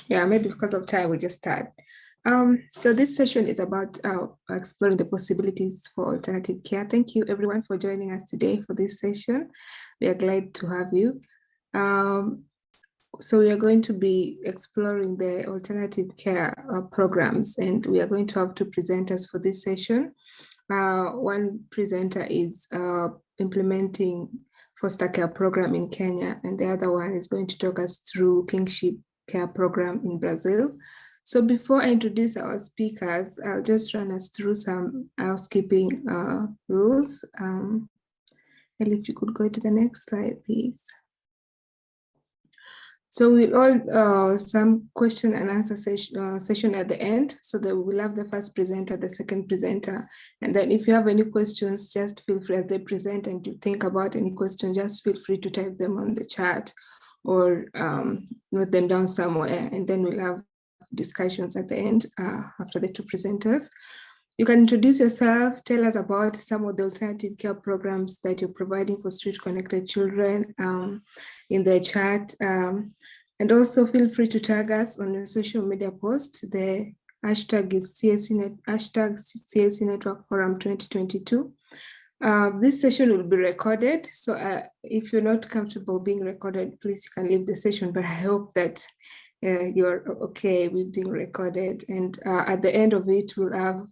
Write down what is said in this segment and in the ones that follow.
Yeah, maybe because of time, we just start. So this session is about exploring the possibilities for alternative care. Thank you everyone for joining us today for this session. We are glad to have you. So we are going to be exploring the alternative care programs, and we are going to have two presenters for this session. One presenter is implementing foster care program in Kenya, and the other one is going to talk us through kinship care program in Brazil. So before I introduce our speakers, I'll just run us through some housekeeping rules. Ellie, if you could go to the next slide, please. So we'll all some question and answer session at the end, so that we will have the first presenter, the second presenter, and then if you have any questions, just feel free as they present and you think about any question, just feel free to type them on the chat or note them down somewhere, and then we'll have discussions at the end after the two presenters. You can introduce yourself, tell us about some of the alternative care programs that you're providing for street-connected children in the chat. And also feel free to tag us on your social media post. The hashtag is CSC Network Forum 2022. This session will be recorded. So if you're not comfortable being recorded, please you can leave the session, but I hope that you're okay with being recorded. And at the end of it, we'll have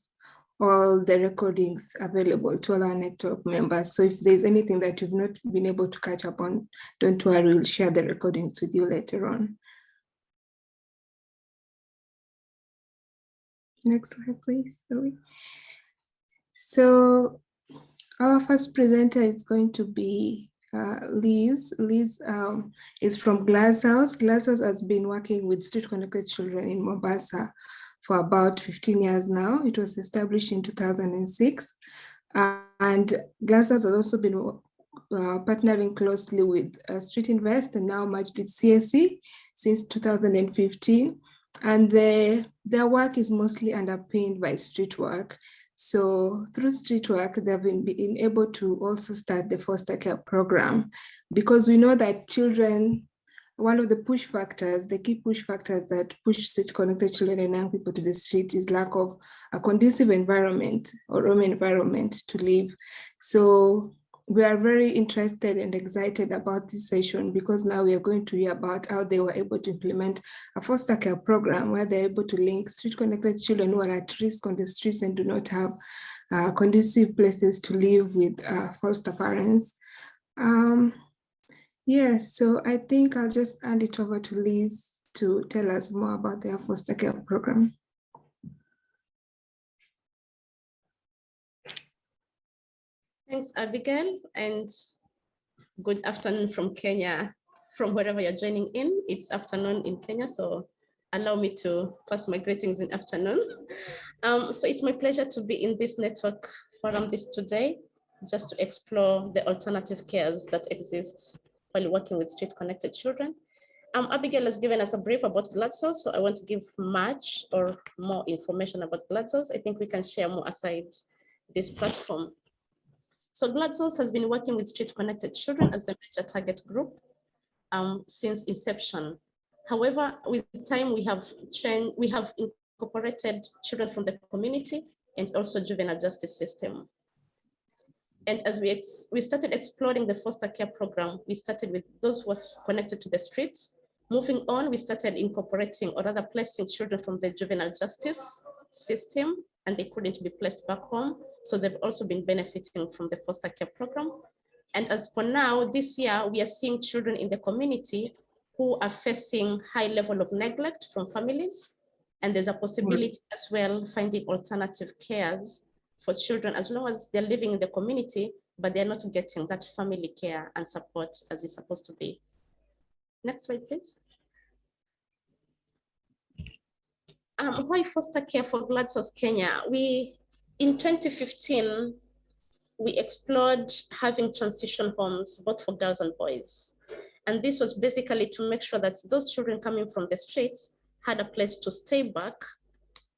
all the recordings available to all our network members. So if there's anything that you've not been able to catch up on, don't worry, we'll share the recordings with you later on. Next slide, please. Sorry. So our first presenter is going to be Liz. Liz is from Glass House. Glass House has been working with street-connected children in Mombasa for about 15 years now. It was established in 2006. And Glass House has also been partnering closely with Street Invest and now merged with CSC since 2015. And their work is mostly underpinned by street work. So through street work, they've been able to also start the foster care program, because we know that children, one of the push factors, the key push factors that push street-connected children and young people to the street is lack of a conducive environment or home environment to live. So we are very interested and excited about this session, because now we are going to hear about how they were able to implement a foster care program where they're able to link street-connected children who are at risk on the streets and do not have conducive places to live with foster parents. Yes, so I think I'll just hand it over to Liz to tell us more about their foster care program. Thanks, Abigail, and good afternoon from Kenya. From wherever you're joining in, it's afternoon in Kenya, so allow me to pass my greetings in afternoon. So it's my pleasure to be in this network forum today, just to explore the alternative cares that exists while working with street-connected children. Abigail has given us a brief about GladSource, so I want to give much or more information about GladSource. I think we can share more aside this platform. So GladSource has been working with street-connected children as the major target group since inception. However, with time, we have incorporated children from the community and also juvenile justice system. And as we started exploring the foster care program, we started with those who were connected to the streets. Moving on, we started incorporating or rather placing children from the juvenile justice system, and they couldn't be placed back home. So they've also been benefiting from the foster care program. And as for now, this year, we are seeing children in the community who are facing high level of neglect from families. And there's a possibility as well finding alternative cares for children as long as they're living in the community, but they're not getting that family care and support as it's supposed to be. Next slide, please. Why foster care for GladSource Kenya? In 2015, we explored having transition homes, both for girls and boys. And this was basically to make sure that those children coming from the streets had a place to stay back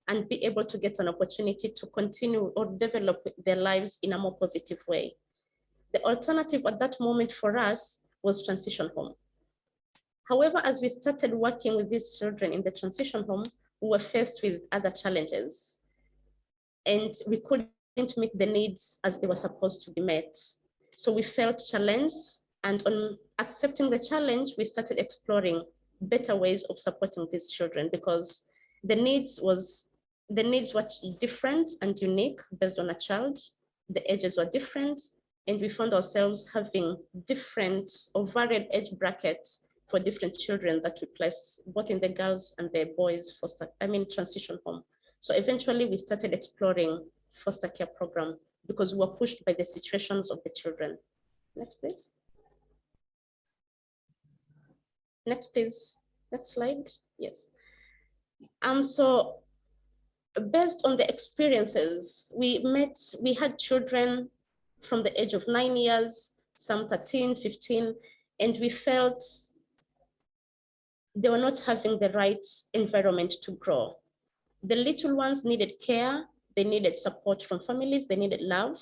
and be able to get an opportunity to continue or develop their lives in a more positive way. The alternative at that moment for us was transition home. However, as we started working with these children in the transition home, we were faced with other challenges, and we couldn't meet the needs as they were supposed to be met. So we felt challenged, and on accepting the challenge, we started exploring better ways of supporting these children, because the needs were different and unique based on a child. The ages were different, and we found ourselves having different or varied age brackets for different children that we placed both in the girls and the boys transition home. So eventually we started exploring foster care program because we were pushed by the situations of the children. Next, please. Next, please. Next slide. Yes. So based on the experiences, we had children from the age of 9 years, some 13, 15, and we felt they were not having the right environment to grow. The little ones needed care, they needed support from families, they needed love.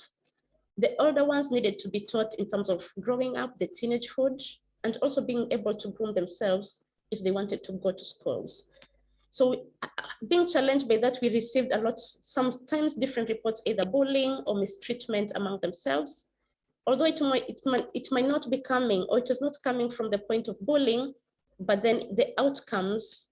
The older ones needed to be taught in terms of growing up, the teenagehood, and also being able to groom themselves if they wanted to go to schools. So being challenged by that, we received a lot, sometimes different reports, either bullying or mistreatment among themselves. Although it might not be coming, or it was not coming from the point of bullying, but then the outcomes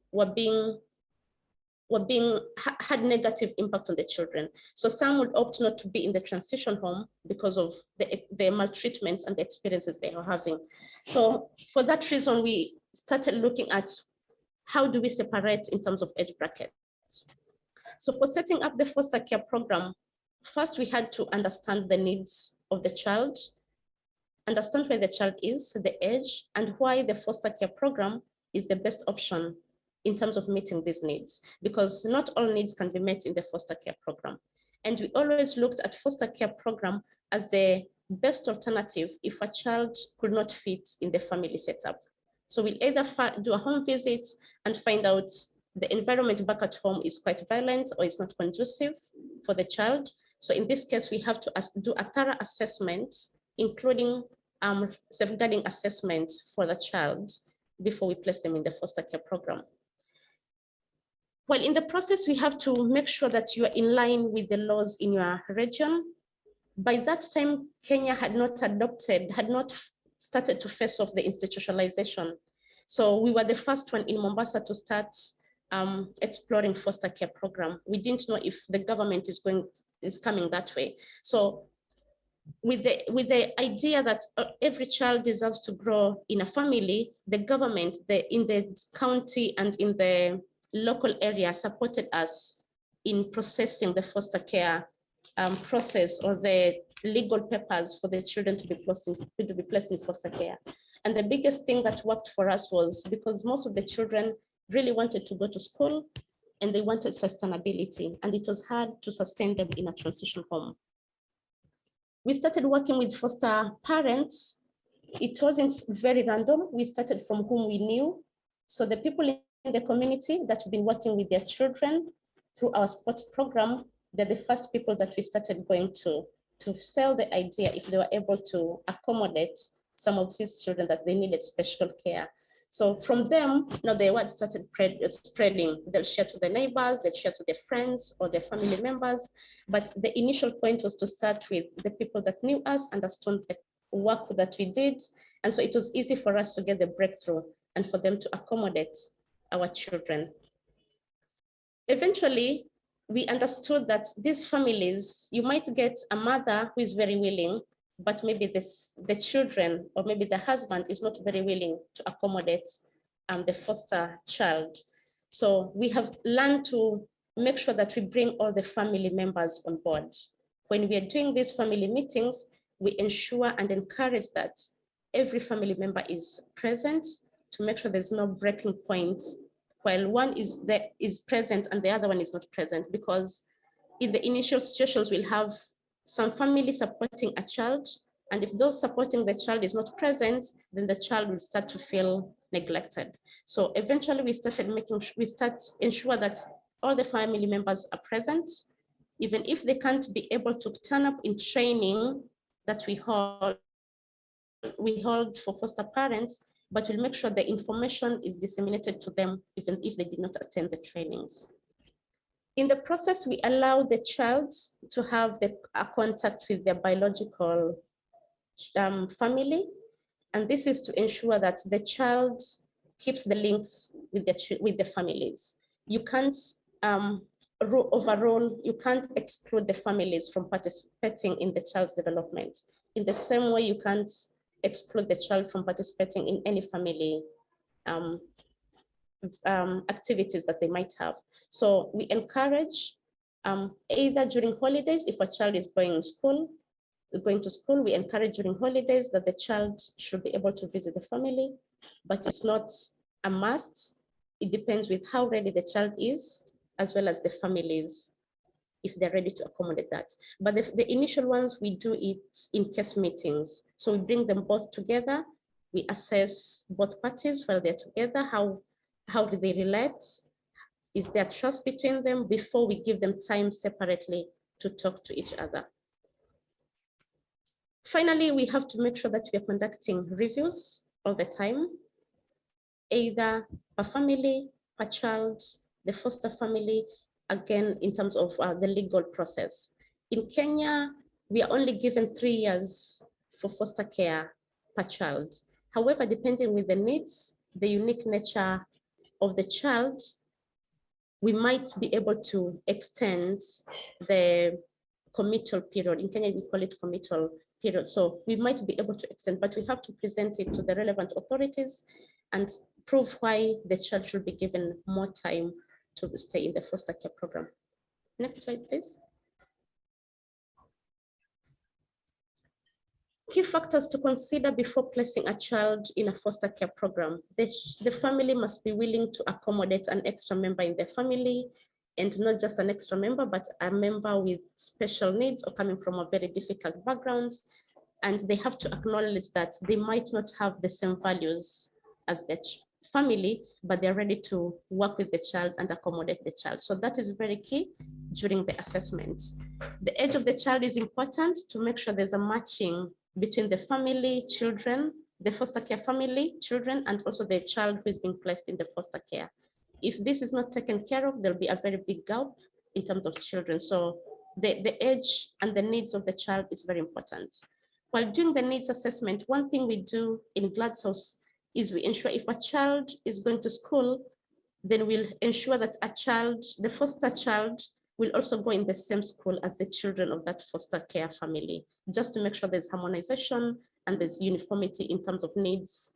had negative impact on the children. So some would opt not to be in the transition home because of the maltreatment and the experiences they are having. So for that reason, we started looking at how do we separate in terms of age brackets. So for setting up the foster care program, first we had to understand the needs of the child, understand where the child is, the age, and why the foster care program is the best option in terms of meeting these needs, because not all needs can be met in the foster care program. And we always looked at foster care program as the best alternative if a child could not fit in the family setup. So we'll either do a home visit and find out the environment back at home is quite violent or is not conducive for the child. So in this case, we have to do a thorough assessment, including safeguarding assessment for the child before we place them in the foster care program. Well, in the process, we have to make sure that you are in line with the laws in your region. By that time, Kenya had not started to face off the institutionalization. So we were the first one in Mombasa to start exploring foster care program. We didn't know if the government is coming that way. So with the idea that every child deserves to grow in a family, the government, in the county and in the local area supported us in processing the foster care process or the legal papers for the children to be placed in foster care. And the biggest thing that worked for us was because most of the children really wanted to go to school and they wanted sustainability, and it was hard to sustain them in a transition home. We started working with foster parents. It wasn't very random. We started from whom we knew. So the people in the community that have been working with their children through our sports program, they're the first people that we started going to sell the idea if they were able to accommodate some of these children that they needed special care. So from them, now the word started spreading. They'll share to the neighbors, they'll share to their friends or their family members. But the initial point was to start with the people that knew us, understood the work that we did. And so it was easy for us to get the breakthrough and for them to accommodate our children. Eventually, we understood that these families, you might get a mother who is very willing, but maybe the children or maybe the husband is not very willing to accommodate the foster child. So we have learned to make sure that we bring all the family members on board. When we are doing these family meetings, we ensure and encourage that every family member is present to make sure there's no breaking point while one is present and the other one is not present, because in the initial situations we'll have some family supporting a child, and if those supporting the child is not present, then the child will start to feel neglected. So eventually we ensure that all the family members are present, even if they can't be able to turn up in training that we hold for foster parents. but we'll make sure the information is disseminated to them even if they did not attend the trainings. In the process, we allow the child to have a contact with their biological family, and this is to ensure that the child keeps the links with the families. You can't overall, you can't exclude the families from participating in the child's development. In the same way, you can't exclude the child from participating in any family activities that they might have. So we encourage either during holidays, if a child is going to school, we encourage during holidays that the child should be able to visit the family, but it's not a must. It depends with how ready the child is, as well as the families, if they're ready to accommodate that. But the initial ones, we do it in case meetings. So we bring them both together. We assess both parties while they're together. How do they relate? Is there trust between them before we give them time separately to talk to each other? Finally, we have to make sure that we are conducting reviews all the time, either per family, per child, the foster family, again, in terms of the legal process. In Kenya, we are only given 3 years for foster care per child. However, depending with the needs, the unique nature of the child, we might be able to extend the committal period. In Kenya, we call it committal period. So we might be able to extend, but we have to present it to the relevant authorities and prove why the child should be given more time to stay in the foster care program. Next slide, please. Key factors to consider before placing a child in a foster care program. The family must be willing to accommodate an extra member in the family, and not just an extra member, but a member with special needs or coming from a very difficult background. And they have to acknowledge that they might not have the same values as the family, but they're ready to work with the child and accommodate the child. So that is very key during the assessment. The age of the child is important to make sure there's a matching between the family, children, the foster care family, children, and also the child who is being placed in the foster care. If this is not taken care of, there'll be a very big gap in terms of children. So the age and the needs of the child is very important. While doing the needs assessment, one thing we do in Gladshouse is we ensure if a child is going to school, then we'll ensure that a child, the foster child, will also go in the same school as the children of that foster care family, just to make sure there's harmonization and there's uniformity in terms of needs,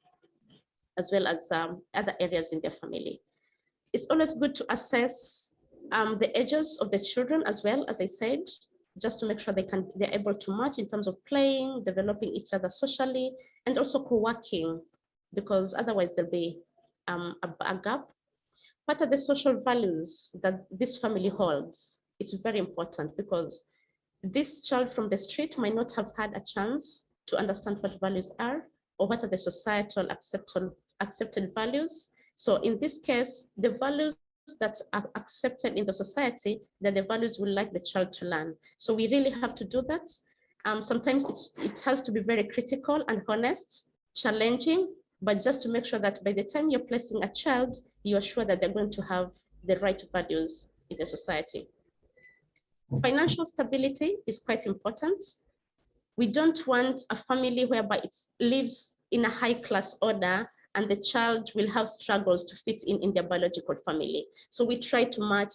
as well as other areas in their family. It's always good to assess the ages of the children as well, as I said, just to make sure they're able to match in terms of playing, developing each other socially, and also co-working, because otherwise there'll be a gap. What are the social values that this family holds? It's very important because this child from the street might not have had a chance to understand what values are or what are the societal accepted values. So in this case, the values that are accepted in the society, that the values we like the child to learn. So we really have to do that. Sometimes it has to be very critical and honest, challenging, but just to make sure that by the time you're placing a child, you are sure that they're going to have the right values in the society. Financial stability is quite important. We don't want a family whereby it lives in a high class order and the child will have struggles to fit in their biological family. So we try to match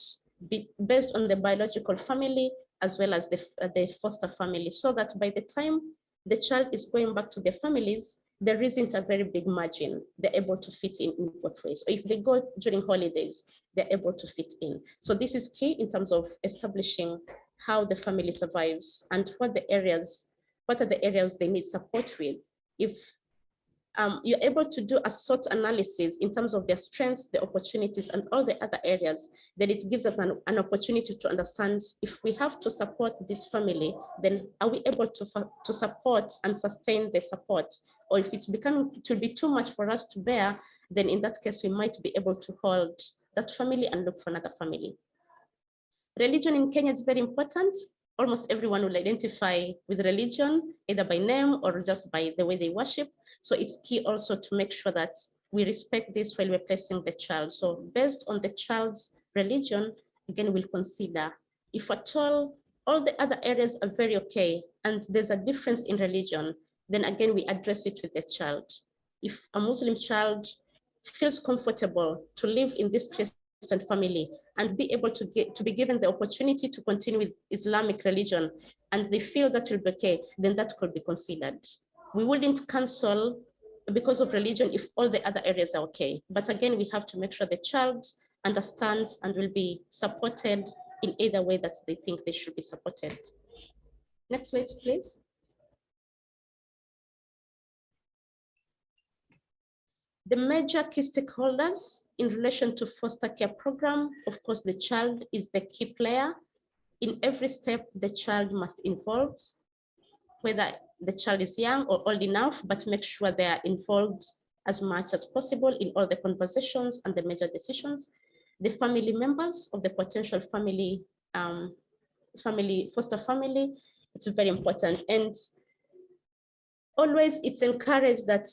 based on the biological family as well as the foster family, so that by the time the child is going back to their families, there isn't a very big margin. They're able to fit in both ways. Or if they go during holidays, they're able to fit in. So this is key in terms of establishing how the family survives and what are the areas they need support with. If you're able to do a SWOT analysis in terms of their strengths, the opportunities, and all the other areas, then it gives us an opportunity to understand if we have to support this family, then are we able to support and sustain the support? Or if it's becoming to be too much for us to bear, then in that case, we might be able to hold that family and look for another family. Religion in Kenya is very important. almost everyone will identify with religion, either by name or just by the way they worship. So it's key also to make sure that we respect this while we're placing the child. So based on the child's religion, again, we'll consider if at all the other areas are very okay and there's a difference in religion, then again, we address it with the child. If a Muslim child feels comfortable to live in this Christian family and be able to be given the opportunity to continue with Islamic religion, and they feel that will be okay, then that could be considered. We wouldn't cancel because of religion if all the other areas are okay. But again, we have to make sure the child understands and will be supported in either way that they think they should be supported. Next slide, please. The major key stakeholders in relation to foster care program, of course, the child is the key player. In every step, the child must involve, whether the child is young or old enough, but make sure they are involved as much as possible in all the conversations and the major decisions. The family members of the potential family, foster family, it's very important. And always it's encouraged that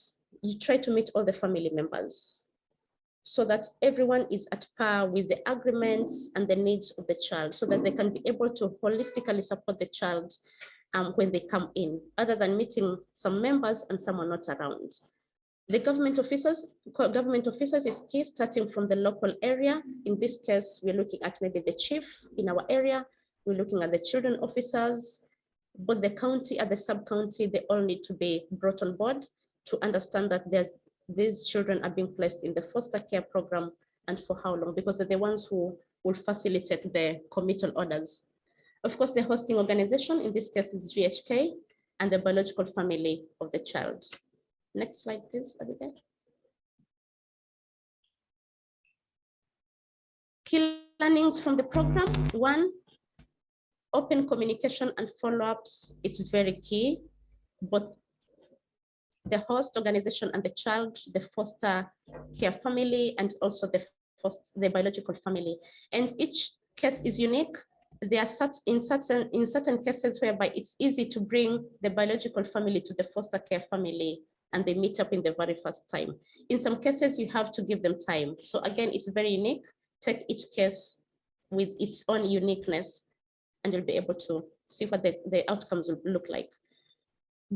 you try to meet all the family members so that everyone is at par with the agreements and the needs of the child so that they can be able to holistically support the child when they come in, other than meeting some members and some are not around. The government officers is key, starting from the local area. In this case, we're looking at maybe the chief in our area. We're looking at the children officers, both the county and the sub-county, they all need to be brought on board to understand that these children are being placed in the foster care program and for how long, because they're the ones who will facilitate the committal orders. Of course, the hosting organization, in this case is GHK, and the biological family of the child. Next slide, please, Abigail. Key learnings from the program. One, open communication and follow-ups is very key. Both the host organization and the child, the foster care family, and also the biological family. And each case is unique. There are in certain cases whereby it's easy to bring the biological family to the foster care family and they meet up in the very first time. In some cases, you have to give them time. So again, it's very unique. Take each case with its own uniqueness and you'll be able to see what the outcomes will look like.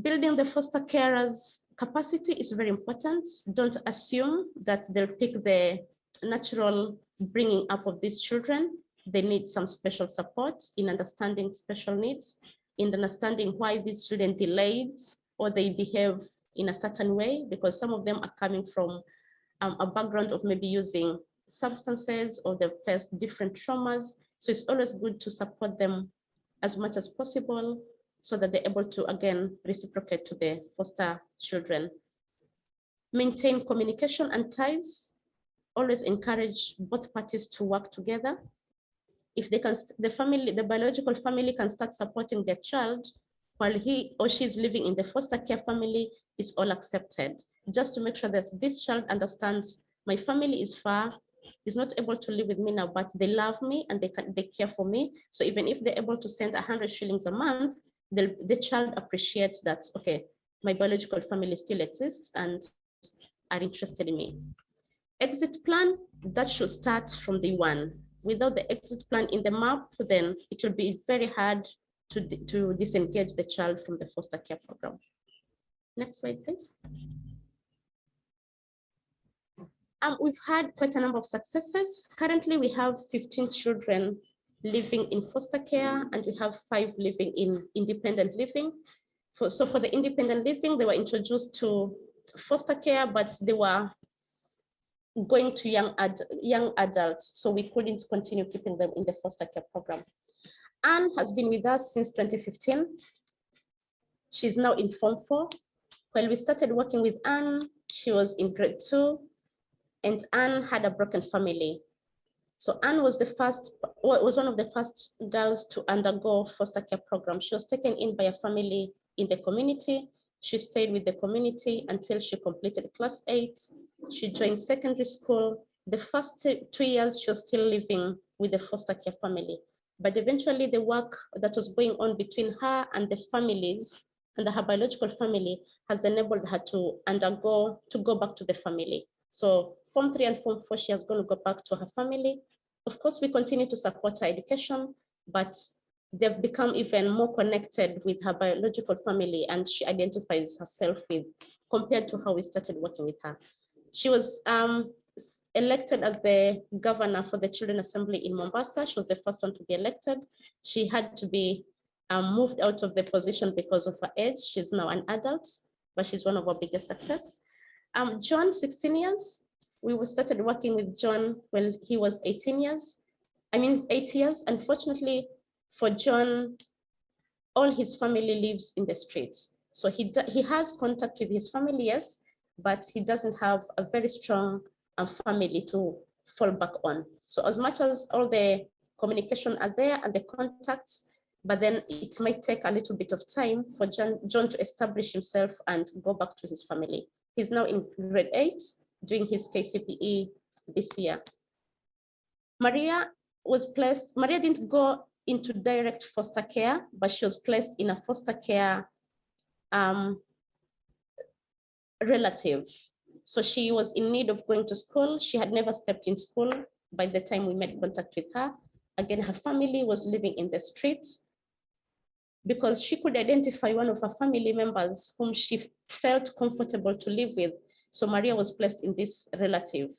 Building the foster carers' capacity is very important. Don't assume that they'll pick the natural bringing up of these children. They need some special support in understanding special needs, in understanding why these children delayed or they behave in a certain way, because some of them are coming from a background of maybe using substances or they've faced different traumas. So it's always good to support them as much as possible so that they're able to, again, reciprocate to the foster children. Maintain communication and ties. Always encourage both parties to work together. If they can, the biological family can start supporting their child while he or she is living in the foster care family, is all accepted. Just to make sure that this child understands my family is far, is not able to live with me now, but they love me and they care for me. So even if they're able to send 100 shillings a month, the child appreciates that, okay, my biological family still exists and are interested in me. Exit plan, that should start from day one. Without the exit plan in the map, then it will be very hard to disengage the child from the foster care program. Next slide, please. We've had quite a number of successes. Currently, we have 15 children living in foster care, and we have 5 living in independent living. So for the independent living, they were introduced to foster care, but they were going to young adults, so we couldn't continue keeping them in the foster care program. Anne has been with us since 2015. She's now in Form 4. When we started working with Anne, she was in grade 2, and Anne had a broken family. So Anne was one of the first girls to undergo foster care program. She was taken in by a family in the community. She stayed with the community until she completed class 8. She joined secondary school. The first 2 years, she was still living with the foster care family. But eventually the work that was going on between her and the families and her biological family has enabled her to go back to the family. So Form 3 and Form 4, she has going to go back to her family. Of course, we continue to support her education, but they've become even more connected with her biological family, and she identifies herself with compared to how we started working with her. She was elected as the governor for the Children Assembly in Mombasa. She was the first one to be elected. She had to be moved out of the position because of her age. She's now an adult, but she's one of our biggest success. John, 16 years. We started working with John when he was 18 years. I mean, 8 years. Unfortunately for John, all his family lives in the streets. So he has contact with his family, yes, but he doesn't have a very strong family to fall back on. So as much as all the communication are there and the contacts, but then it might take a little bit of time for John to establish himself and go back to his family. He's now in grade 8, doing his KCPE this year. Maria didn't go into direct foster care, but she was placed in a foster care relative. So she was in need of going to school. She had never stepped in school by the time we made contact with her. Again, her family was living in the streets because she could identify one of her family members whom she felt comfortable to live with. So Maria was placed in this relative.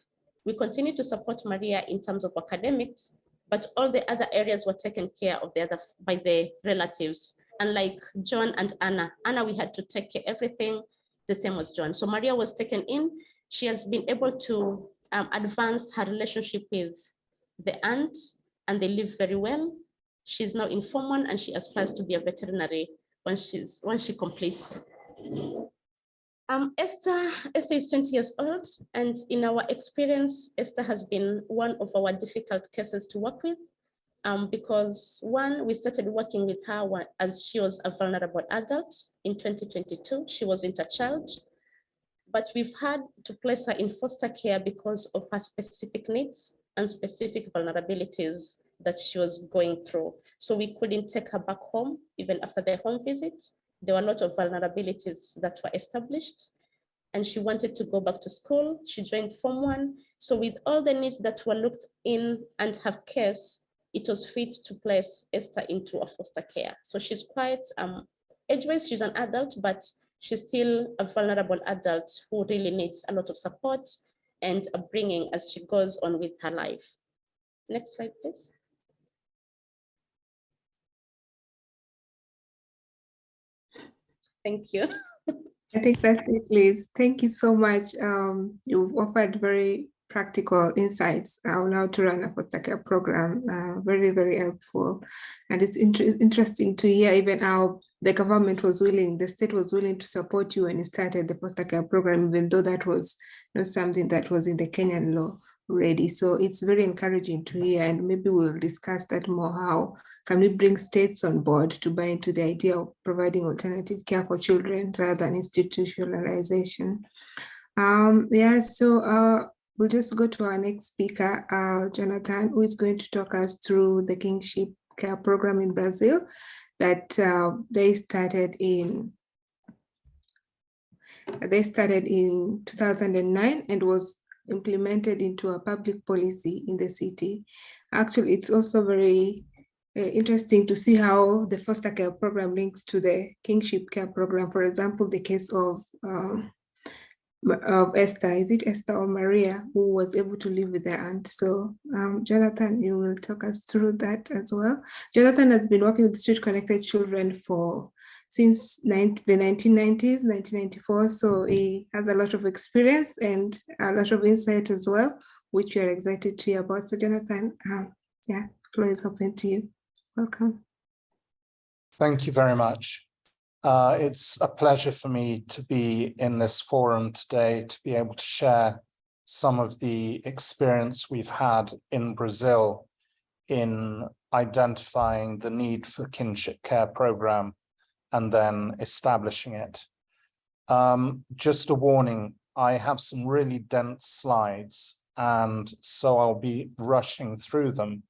We continue to support Maria in terms of academics, but all the other areas were taken care of by the relatives. Unlike John and Anna, we had to take care of everything, the same as John. So Maria was taken in. She has been able to advance her relationship with the aunt, and they live very well. She's now in Form 1 and she aspires to be a veterinary when she completes. Esther is 20 years old, and in our experience, Esther has been one of our difficult cases to work with because one, we started working with her as she was a vulnerable adult in 2022. She wasn't a child, but we've had to place her in foster care because of her specific needs and specific vulnerabilities that she was going through. So we couldn't take her back home even after the home visits. There were a lot of vulnerabilities that were established, and she wanted to go back to school. She joined Form 1. So with all the needs that were looked in and her case, it was fit to place Esther into a foster care. So she's quite, age-wise, she's an adult, but she's still a vulnerable adult who really needs a lot of support and upbringing as she goes on with her life. Next slide, please. Thank you. I think that's it, Liz. Thank you so much. You've offered very practical insights on how to run a foster care program. Very, very helpful. And it's interesting to hear even how the government was willing, the state was willing to support you when you started the foster care program, even though that was not something that was in the Kenyan law already. So it's very encouraging to hear, and maybe we'll discuss that more. How can we bring states on board to buy into the idea of providing alternative care for children rather than institutionalization? We'll just go to our next speaker, Jonathan, who is going to talk us through the kinship care program in Brazil that they started in 2009 and was implemented into a public policy in the city. Actually, it's also very interesting to see how the foster care program links to the kinship care program. For example, the case of Esther, is it Esther or Maria, who was able to live with their aunt. So Jonathan, you will talk us through that as well. Jonathan has been working with street connected children since the 1990s, 1994. So he has a lot of experience and a lot of insight as well, which we are excited to hear about. So Jonathan, floor is open to you. Welcome. Thank you very much. It's a pleasure for me to be in this forum today, to be able to share some of the experience we've had in Brazil in identifying the need for kinship care program and then establishing it. Just a warning, I have some really dense slides, and so I'll be rushing through them.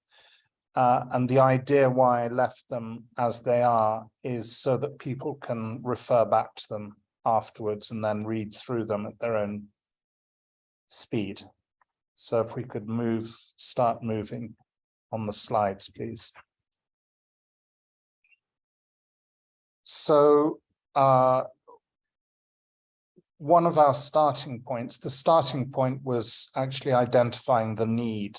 And the idea why I left them as they are is so that people can refer back to them afterwards and then read through them at their own speed. So if we could start moving on the slides, please. So one of our starting points, the starting point was actually identifying the need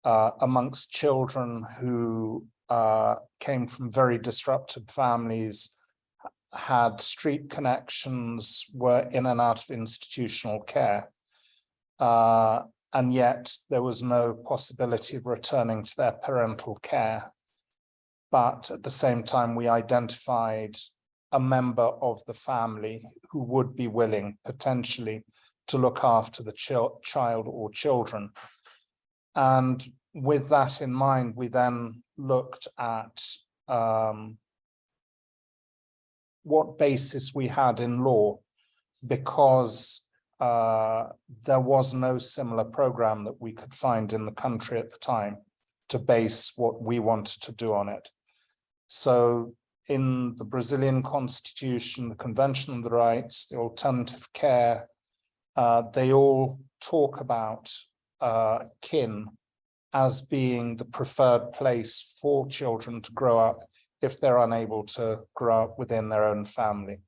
amongst children who came from very disrupted families, had street connections, were in and out of institutional care. And yet there was no possibility of returning to their parental care. But at the same time, we identified a member of the family who would be willing potentially to look after the child or children. And with that in mind, we then looked at what basis we had in law, because there was no similar program that we could find in the country at the time to base what we wanted to do on it. So in the Brazilian Constitution, the Convention on the Rights, the alternative care, they all talk about kin as being the preferred place for children to grow up if they're unable to grow up within their own family.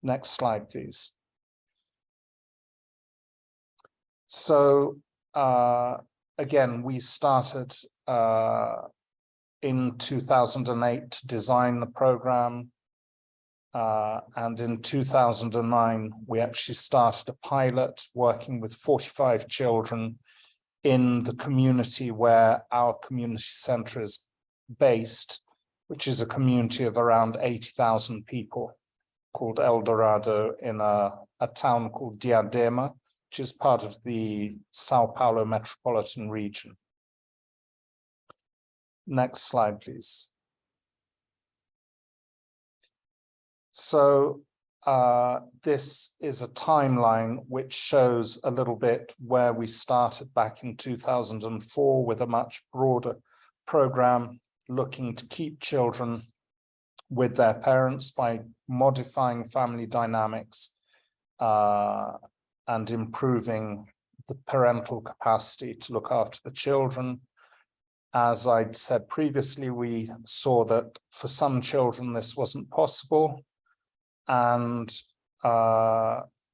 Next slide, please. So again, we started in 2008 to design the program. And in 2009, we actually started a pilot working with 45 children in the community where our community center is based, which is a community of around 80,000 people called El Dorado in a town called Diadema, which is part of the Sao Paulo metropolitan region. Next slide, please. So this is a timeline which shows a little bit where we started back in 2004 with a much broader program looking to keep children with their parents by modifying family dynamics and improving the parental capacity to look after the children. As I'd said previously, we saw that for some children this wasn't possible. And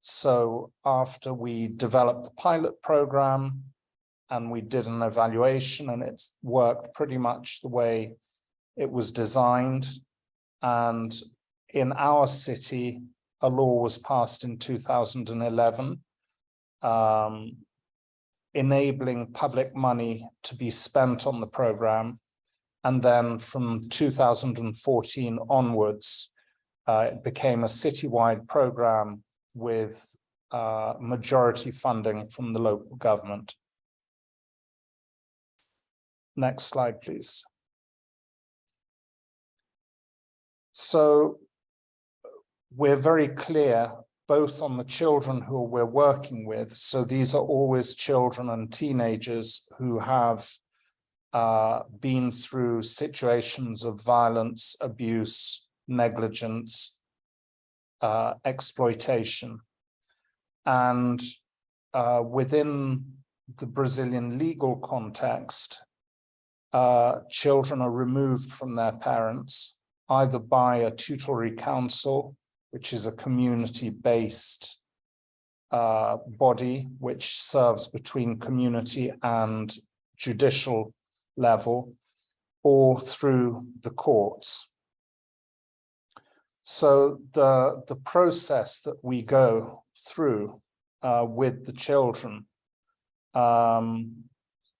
so after we developed the pilot program and we did an evaluation, and it's worked pretty much the way it was designed. And in our city, a law was passed in 2011, enabling public money to be spent on the program. And then from 2014 onwards, it became a citywide program with majority funding from the local government. Next slide, please. So we're very clear both on the children who we're working with. So these are always children and teenagers who have been through situations of violence, abuse, negligence, exploitation. And within the Brazilian legal context, children are removed from their parents, either by a tutelary council, which is a community-based body which serves between community and judicial level, or through the courts. So the process that we go through with the children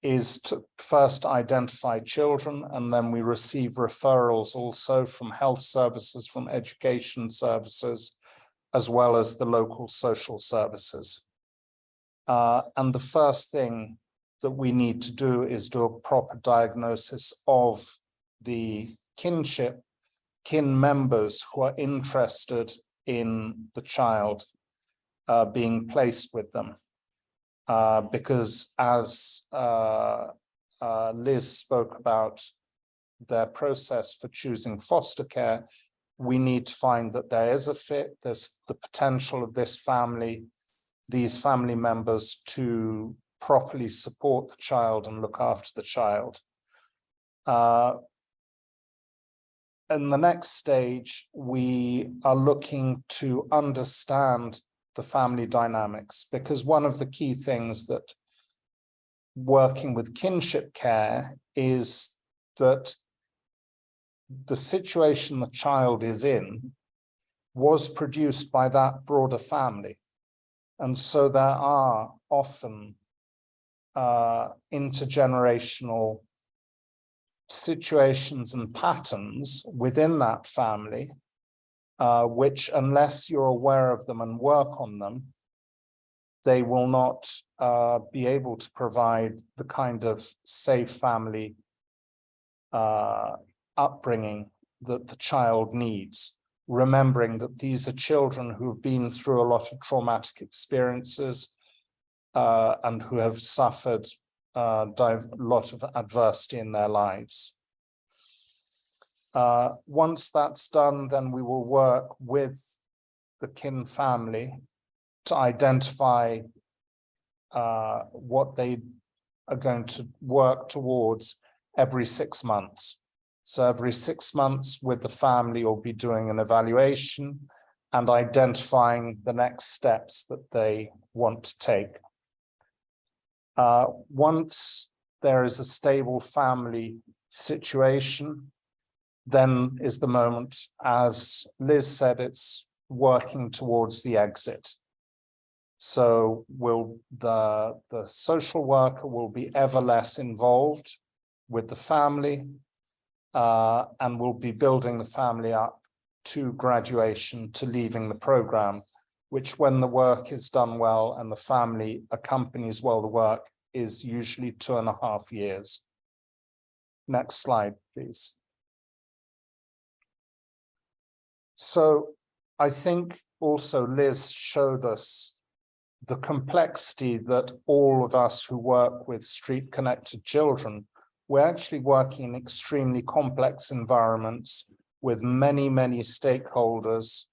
is to first identify children, and then we receive referrals also from health services, from education services, as well as the local social services. And the first thing that we need to do is do a proper diagnosis of the kinship, kin members who are interested in the child being placed with them. Because as Liz spoke about their process for choosing foster care, we need to find that there is a fit, there's the potential of this family, these family members to properly support the child and look after the child. In the next stage, we are looking to understand the family dynamics, because one of the key things that working with kinship care is that the situation the child is in was produced by that broader family. And so there are often intergenerational situations and patterns within that family, which, unless you're aware of them and work on them, they will not be able to provide the kind of safe family upbringing that the child needs, remembering that these are children who've been through a lot of traumatic experiences and who have suffered a lot of adversity in their lives. Once that's done, then we will work with the kin family to identify what they are going to work towards every 6 months. So every 6 months with the family, you'll be doing an evaluation and identifying the next steps that they want to take. Once there is a stable family situation, then is the moment, as Liz said, it's working towards the exit. So the social worker will be ever less involved with the family and will be building the family up to graduation, to leaving the program, which, when the work is done well and the family accompanies well the work, is usually 2.5 years. Next slide, please. So I think also Liz showed us the complexity that all of us who work with street-connected children, we're actually working in extremely complex environments with many, many stakeholders,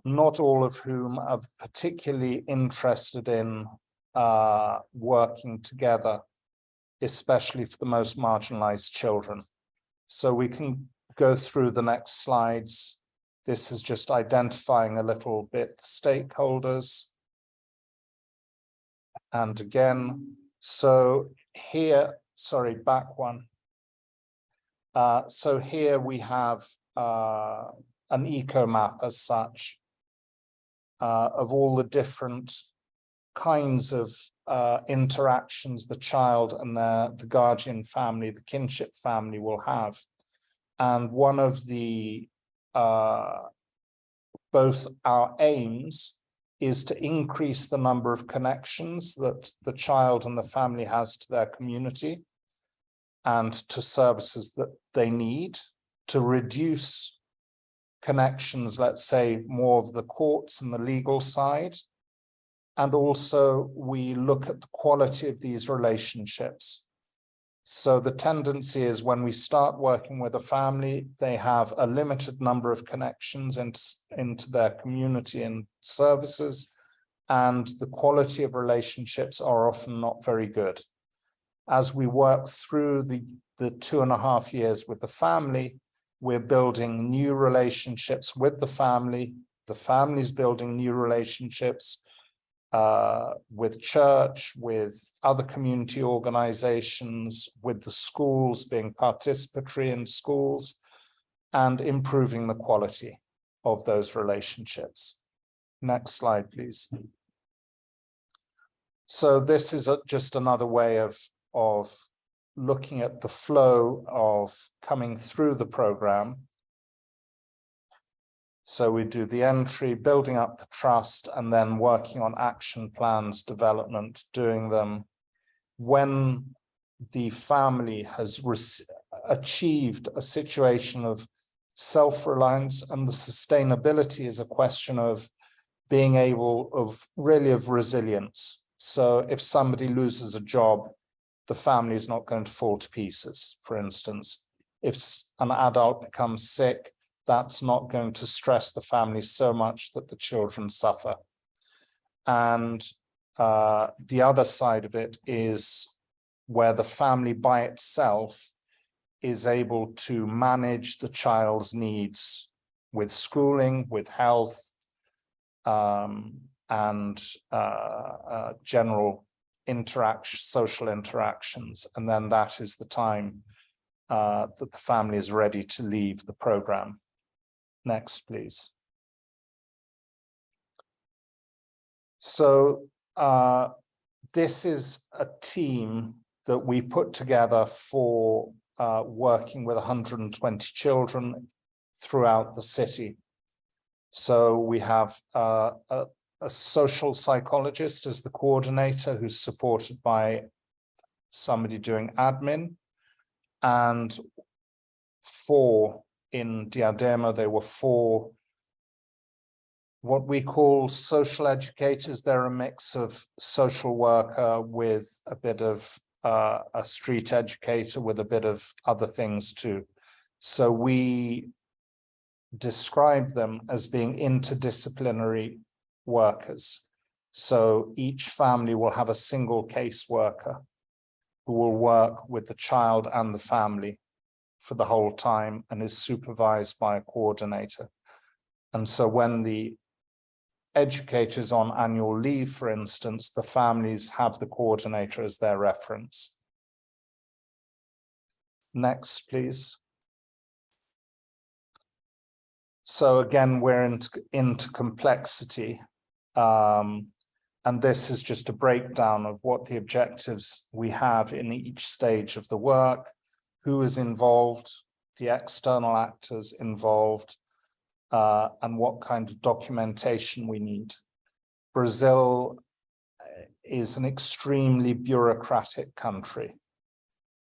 not all of whom are particularly interested in working together, especially for the most marginalized children. So we can go through the next slides. This is just identifying a little bit the stakeholders. And again, so here, sorry, back one. So here we have an eco map as such of all the different kinds of interactions the child and the guardian family, the kinship family, will have. And one of the both our aims is to increase the number of connections that the child and the family has to their community and to services that they need, to reduce connections, let's say, more of the courts and the legal side. And also we look at the quality of these relationships. So the tendency is, when we start working with a family, they have a limited number of connections into their community and services, and the quality of relationships are often not very good. As we work through the 2.5 years with the family, we're building new relationships with the family's building new relationships with church, with other community organizations, with the schools, being participatory in schools, and improving the quality of those relationships. Next slide, please. So this is just another way of looking at the flow of coming through the program. So we do the entry, building up the trust, and then working on action plans, development, doing them. When the family has achieved a situation of self-reliance, and the sustainability is a question of being able of resilience. So if somebody loses a job, the family is not going to fall to pieces. For instance, if an adult becomes sick, that's not going to stress the family so much that the children suffer. And the other side of it is where the family by itself is able to manage the child's needs with schooling, with health, and general social interactions. And then that is the time that the family is ready to leave the program. Next, please. So this is a team that we put together for working with 120 children throughout the city. So we have a social psychologist as the coordinator, who's supported by somebody doing admin, and in Diadema, there were 4 what we call social educators. They're a mix of social worker with a bit of a street educator with a bit of other things too. So we describe them as being interdisciplinary workers. So each family will have a single caseworker who will work with the child and the family for the whole time and is supervised by a coordinator. And so when the educator is on annual leave, for instance, the families have the coordinator as their reference. Next, please. So again, we're into complexity. And this is just a breakdown of what the objectives we have in each stage of the work, who is involved, the external actors involved, and what kind of documentation we need. Brazil is an extremely bureaucratic country.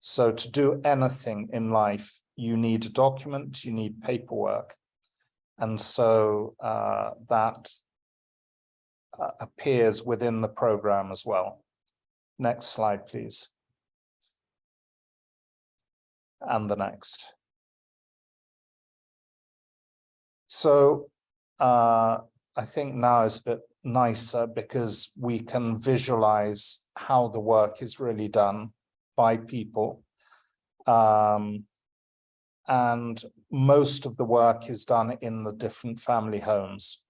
So to do anything in life, you need a document, you need paperwork. And so that appears within the program as well. Next slide, please. And the next. So I think now is a bit nicer because we can visualize how the work is really done by people. And most of the work is done in the different family homes.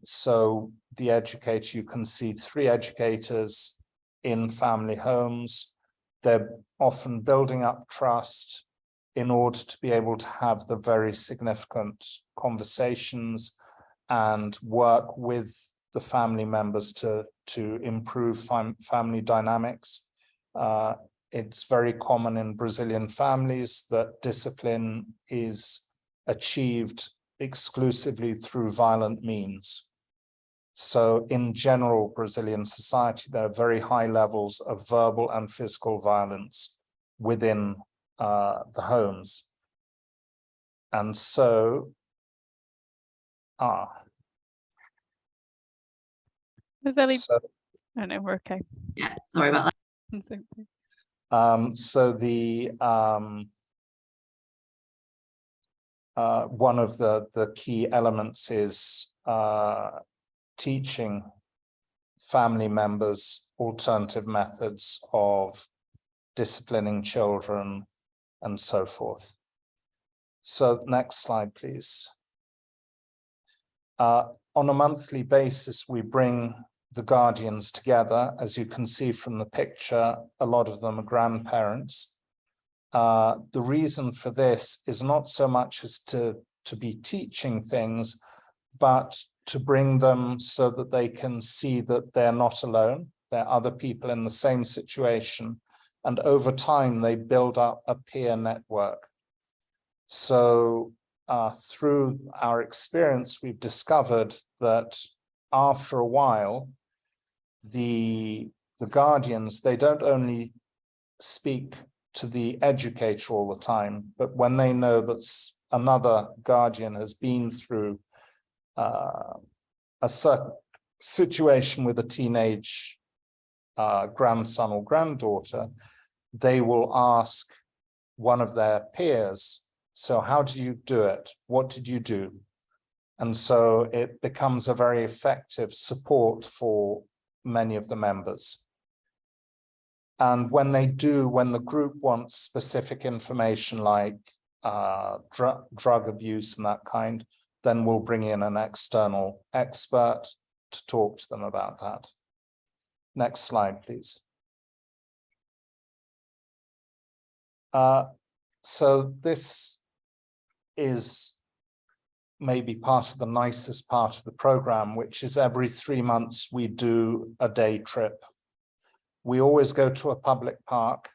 So the educator, you can see 3 educators in family homes. They're often building up trust in order to be able to have the very significant conversations and work with the family members to improve family dynamics. It's very common in Brazilian families that discipline is achieved exclusively through violent means. So in general, Brazilian society, there are very high levels of verbal and physical violence within the homes. And so, so oh no, we're okay. Yeah, sorry about that. So the one of the key elements is teaching family members alternative methods of disciplining children and so forth. So next slide, please. On a monthly basis, we bring the guardians together. As you can see from the picture, a lot of them are grandparents. The reason for this is not so much as to be teaching things, but to bring them so that they can see that they're not alone. There are other people in the same situation. And over time, they build up a peer network. So through our experience, we've discovered that after a while, the guardians, they don't only speak to the educator all the time, but when they know that another guardian has been through a certain situation with a teenage grandson or granddaughter, they will ask one of their peers, so how did you do it? What did you do? And so it becomes a very effective support for many of the members. And when the group wants specific information like drug abuse and that kind, then we'll bring in an external expert to talk to them about that. Next slide, please. So this is maybe part of the nicest part of the program, which is every 3 months we do a day trip. We always go to a public park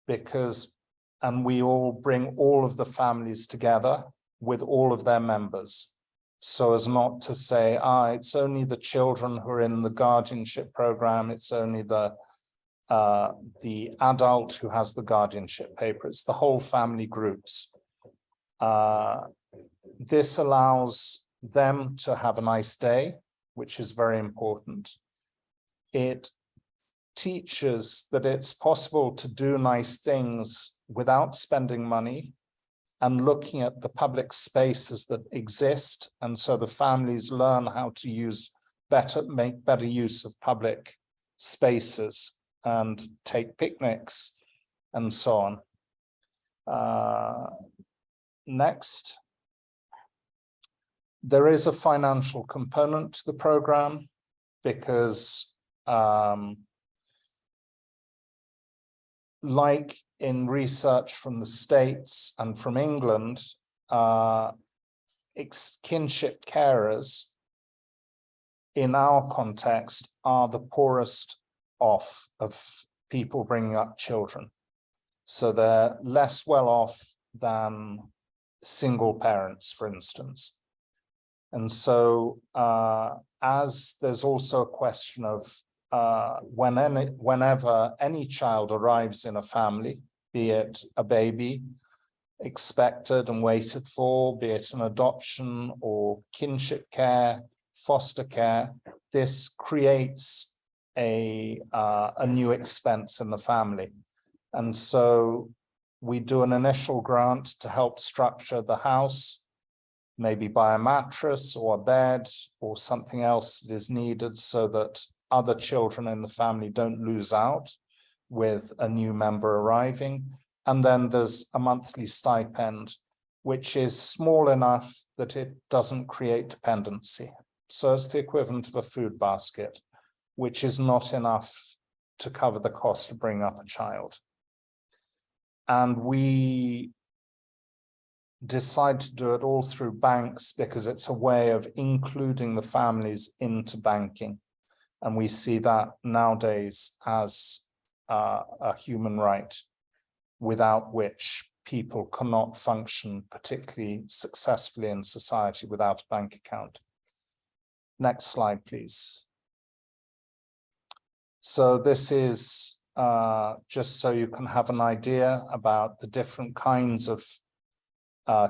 and we all bring all of the families together with all of their members, so as not to say, it's only the children who are in the guardianship program, it's only the adult who has the guardianship paper, it's the whole family groups. This allows them to have a nice day, which is very important. It teaches that it's possible to do nice things without spending money and looking at the public spaces that exist. And so the families learn how to make better use of public spaces and take picnics and so on. Next. There is a financial component to the program because like in research from the States and from England, kinship carers in our context are the poorest off of people bringing up children. So they're less well off than single parents, for instance. And so as there's also a question of whenever any child arrives in a family, be it a baby expected and waited for, be it an adoption or kinship care, foster care, this creates a new expense in the family. And so we do an initial grant to help structure the house, maybe buy a mattress or a bed or something else that is needed so that other children in the family don't lose out with a new member arriving. And then there's a monthly stipend, which is small enough that it doesn't create dependency. So it's the equivalent of a food basket, which is not enough to cover the cost of bringing up a child. And we decide to do it all through banks because it's a way of including the families into banking. And we see that nowadays as a human right, without which people cannot function particularly successfully in society without a bank account. Next slide, please. So this is just so you can have an idea about the different kinds of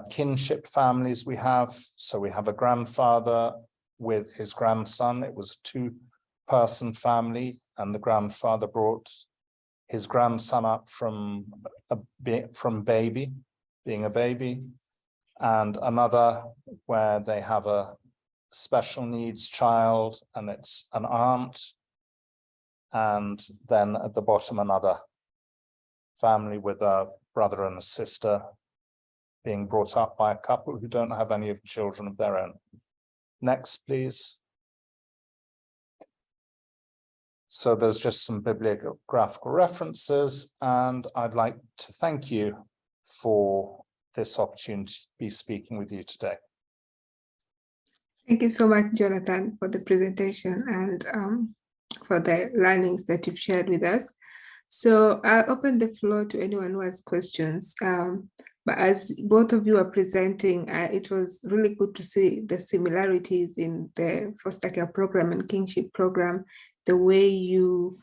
kinship families we have. So we have a grandfather with his grandson. It was a two-person family, and the grandfather brought his grandson up from being a baby, and another where they have a special needs child and it's an aunt, and then at the bottom another family with a brother and a sister being brought up by a couple who don't have any of the children of their own. Next, please. So there's just some bibliographical references, and I'd like to thank you for this opportunity to be speaking with you today. Thank you so much, Jonathan, for the presentation and for the learnings that you've shared with us. So I'll open the floor to anyone who has questions. But as both of you are presenting, it was really good to see the similarities in the foster care program and kinship program, the way you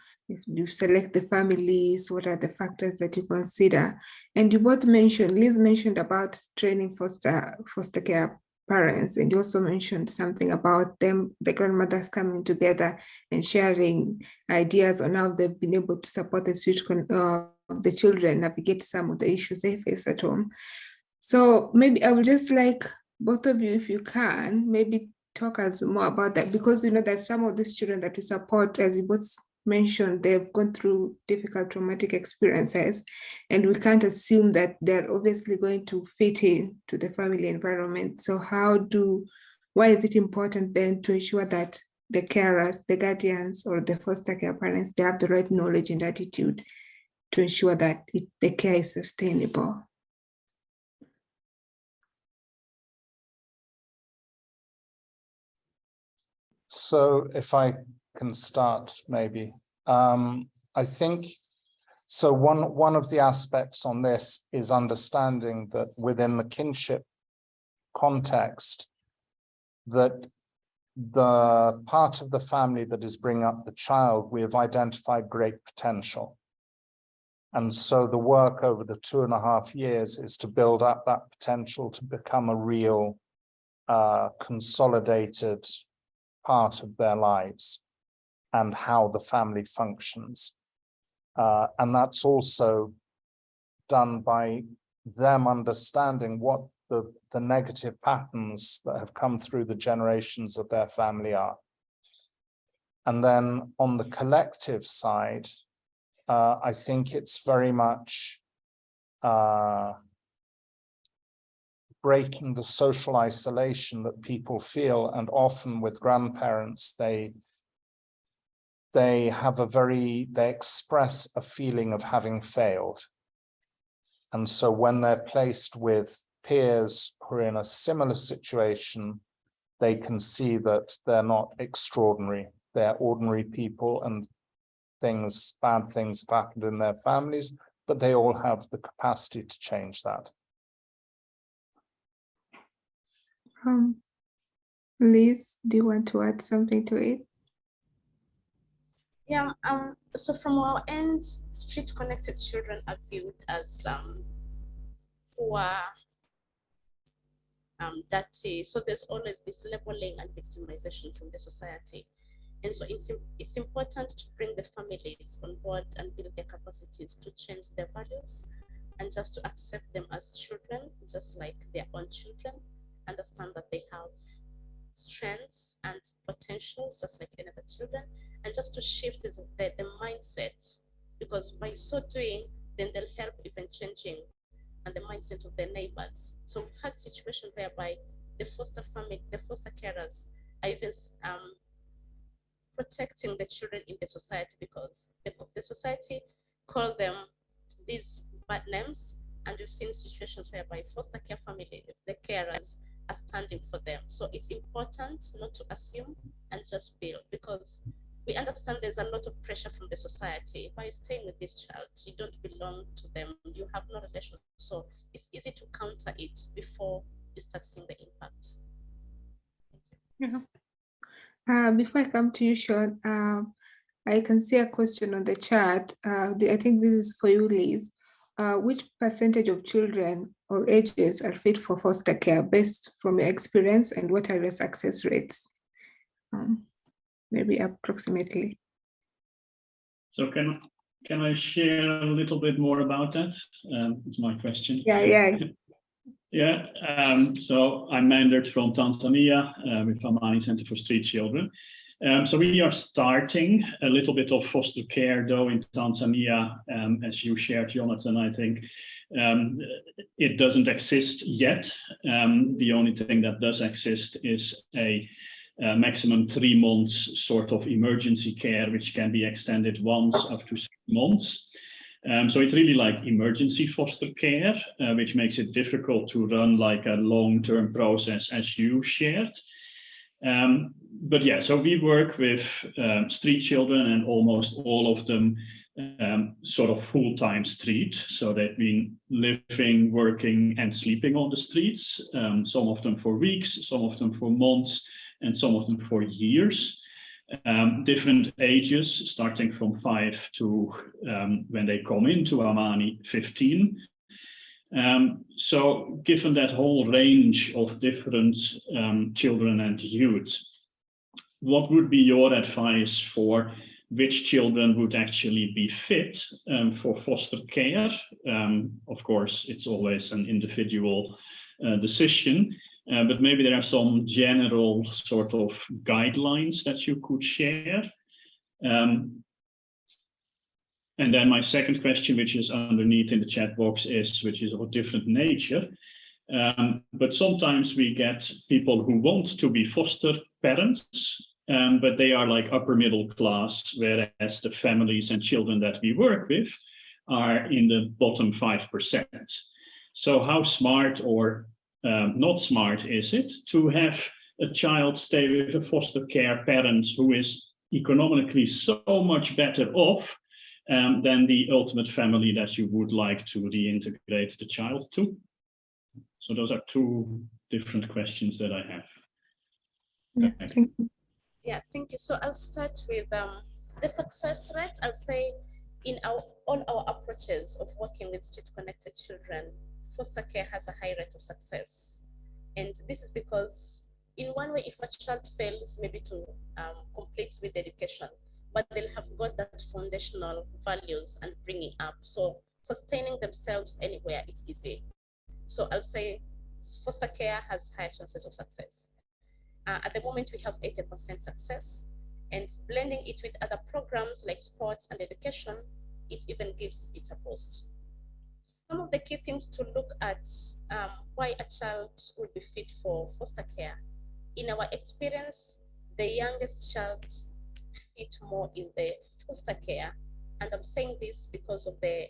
select the families, what are the factors that you consider. And you both mentioned, Liz mentioned about training foster care parents, and you also mentioned something about them, the grandmothers coming together and sharing ideas on how they've been able to support the children navigate some of the issues they face at home. So maybe I would just like both of you, if you can, maybe talk us more about that, because we know that some of these children that we support, as you both mentioned, they've gone through difficult traumatic experiences, and we can't assume that they're obviously going to fit in to the family environment. So why is it important then to ensure that the carers, the guardians, or the foster care parents, they have the right knowledge and attitude to ensure that the care is sustainable? So if I can start, maybe. I think, so one of the aspects on this is understanding that within the kinship context, that the part of the family that is bringing up the child, we have identified great potential. And so the work over the 2.5 years is to build up that potential to become a real consolidated part of their lives and how the family functions. And that's also done by them understanding what the negative patterns that have come through the generations of their family are. And then on the collective side, I think it's very much breaking the social isolation that people feel, and often with grandparents, they express a feeling of having failed. And so when they're placed with peers who are in a similar situation, they can see that they're not extraordinary. They're ordinary people, and bad things have happened in their families, but they all have the capacity to change that. Liz, do you want to add something to it? Yeah, so from our end, street connected children are viewed as who are dirty. So there's always this labeling and victimization from the society. And so it's important to bring the families on board and build their capacities to change their values and just to accept them as children, just like their own children, understand that they have strengths and potentials just like any other children, and just to shift the mindset, because by so doing, then they'll help even changing and the mindset of their neighbors. So we've had situations whereby the foster family, the foster carers are even protecting the children in the society, because the society call them these bad names, and we've seen situations whereby foster care family, the carers are standing for them. So it's important not to assume and just build, because we understand there's a lot of pressure from the society. By staying with this child, you don't belong to them, you have no relation. So it's easy to counter it before you start seeing the impacts. Thank you. Before I come to you, Sean, I can see a question on the chat. I think this is for you, Liz. Which percentage of children or ages are fit for foster care based from your experience, and what are your success rates? Maybe approximately. So can I share a little bit more about that? It's my question. Yeah. Yeah, so I'm mandated from Tanzania with Hannay Center for Street Children. So we are starting a little bit of foster care though in Tanzania, as you shared, Jonathan. I think it doesn't exist yet. The only thing that does exist is a maximum 3 months sort of emergency care, which can be extended once up to 6 months. So it's really like emergency foster care, which makes it difficult to run like a long-term process as you shared. But yeah, so we work with street children, and almost all of them sort of full-time street. So they've been living, working, and sleeping on the streets, some of them for weeks, some of them for months, and some of them for years. Different ages, starting from 5 to when they come into Amani, 15. So given that whole range of different children and youth, what would be your advice for which children would actually be fit for foster care? Of course, it's always an individual decision, but maybe there are some general sort of guidelines that you could share. And then my second question, which is underneath in the chat box, which is of a different nature. But sometimes we get people who want to be foster parents, but they are like upper middle class, whereas the families and children that we work with are in the bottom 5%. So how smart or not smart is it to have a child stay with a foster care parent who is economically so much better off than the ultimate family that you would like to reintegrate the child to? So those are two different questions that I have. Thank you. Yeah, thank you. So I'll start with the success rate. I'll say in all our approaches of working with street-connected children, foster care has a high rate of success. And this is because in one way, if a child fails maybe to complete with education, but they'll have got that foundational values and bringing up. So sustaining themselves anywhere, it's easy. So I'll say foster care has higher chances of success. At the moment, we have 80% success, and blending it with other programs like sports and education, it even gives it a boost. Some of the key things to look at why a child would be fit for foster care. In our experience, the youngest child fit more in the foster care, and I'm saying this because of the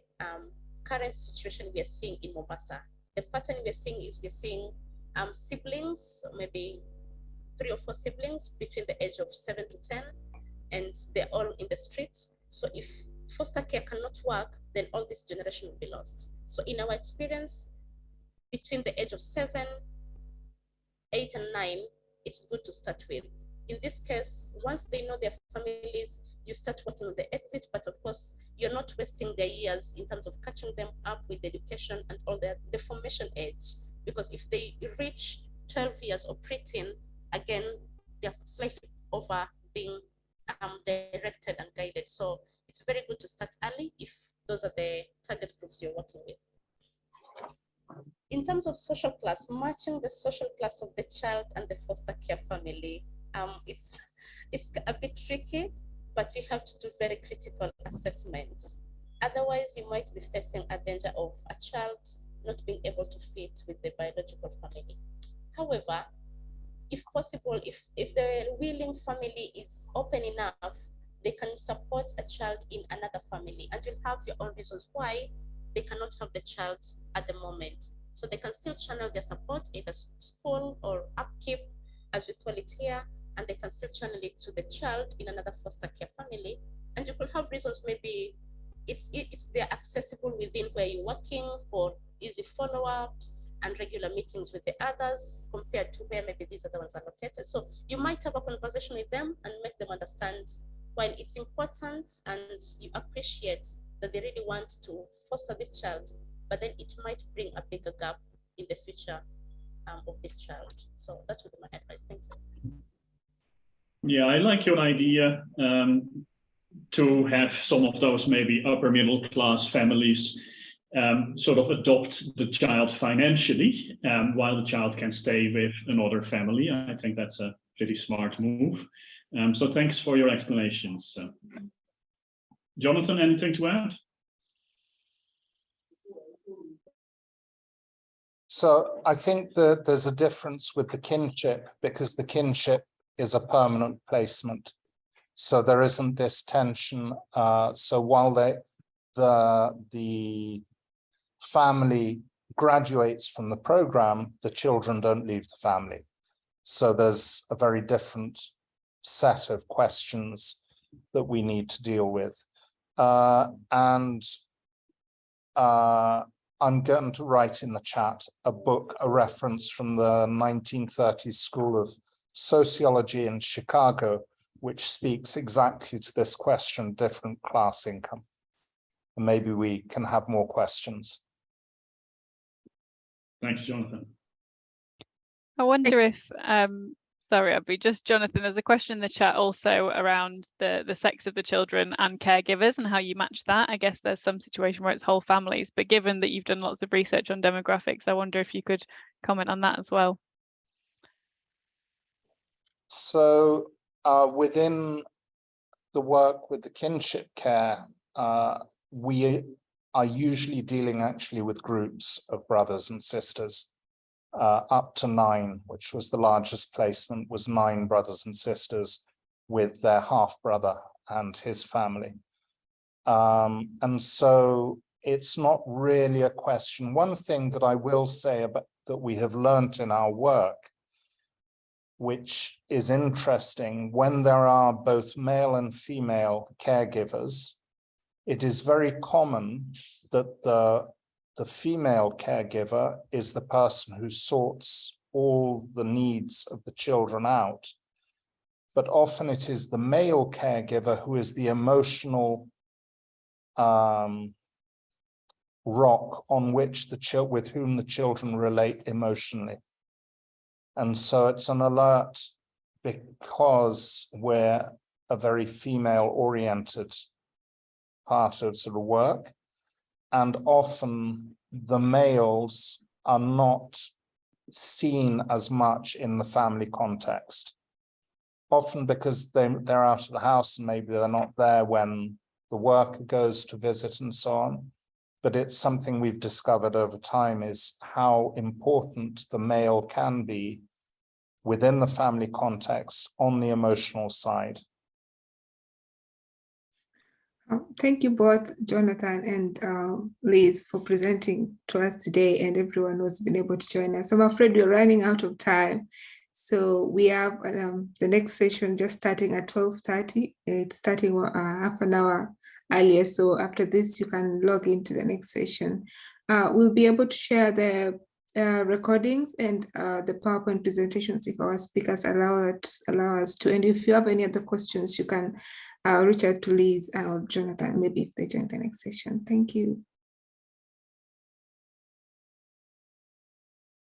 current situation we are seeing in Mombasa. The pattern we're seeing is we're seeing siblings, maybe 3 or 4 siblings between the age of 7 to 10, and they're all in the streets. So if foster care cannot work, then all this generation will be lost. So in our experience, between the age of 7, 8, and 9, it's good to start with. In this case, once they know their families, you start working on the exit, but of course, you're not wasting their years in terms of catching them up with education and all the formation age. Because if they reach 12 years of preteen, again, they're slightly over being directed and guided. So it's very good to start early if those are the target groups you're working with. In terms of social class, matching the social class of the child and the foster care family, it's a bit tricky, but you have to do very critical assessments. Otherwise, you might be facing a danger of a child not being able to fit with the biological family. However, if possible, if the willing family is open enough, they can support a child in another family, and you'll have your own reasons why they cannot have the child at the moment. So they can still channel their support, either school or upkeep, as we call it here, and they can still channel it to the child in another foster care family. And you could have reasons, maybe they're accessible within where you're working for easy follow-ups and regular meetings with the others compared to where maybe these other ones are located. So you might have a conversation with them and make them understand while it's important and you appreciate that they really want to foster this child, but then it might bring a bigger gap in the future of this child. So that would be my advice. Thank you. Yeah, I like your idea to have some of those maybe upper middle class families sort of adopt the child financially while the child can stay with another family. I think that's a pretty smart move. So thanks for your explanations. Jonathan, anything to add? So I think that there's a difference with the kinship because the kinship is a permanent placement. So there isn't this tension. So while the family graduates from the program, the children don't leave the family. So there's a very different set of questions that we need to deal with. I'm going to write in the chat a book, a reference from the 1930s School of Sociology in Chicago, which speaks exactly to this question, different class income. And maybe we can have more questions. Thanks, Jonathan. I wonder if, sorry, Abby, just Jonathan, there's a question in the chat also around the sex of the children and caregivers and how you match that. I guess there's some situation where it's whole families, but given that you've done lots of research on demographics, I wonder if you could comment on that as well. So within the work with the kinship care, we are usually dealing actually with groups of brothers and sisters, up to 9, which was the largest placement, was 9 brothers and sisters with their half brother and his family. And so it's not really a question. One thing that I will say about that we have learnt in our work, which is interesting, when there are both male and female caregivers, it is very common that the female caregiver is the person who sorts all the needs of the children out. But often it is the male caregiver who is the emotional rock on which with whom the children relate emotionally. And so it's an alert because we're a very female-oriented part of sort of work. And often the males are not seen as much in the family context. Often because they're out of the house and maybe they're not there when the worker goes to visit and so on. But it's something we've discovered over time is how important the male can be within the family context on the emotional side. Thank you both, Jonathan and Liz, for presenting to us today, and everyone who's been able to join us. I'm afraid we're running out of time. So we have the next session just starting at 12:30. It's starting half an hour earlier. So after this, you can log into the next session. We'll be able to share the recordings and the PowerPoint presentations if our speakers allow us to. And if you have any other questions, you can reach out to Liz or Jonathan, maybe if they join the next session. Thank you.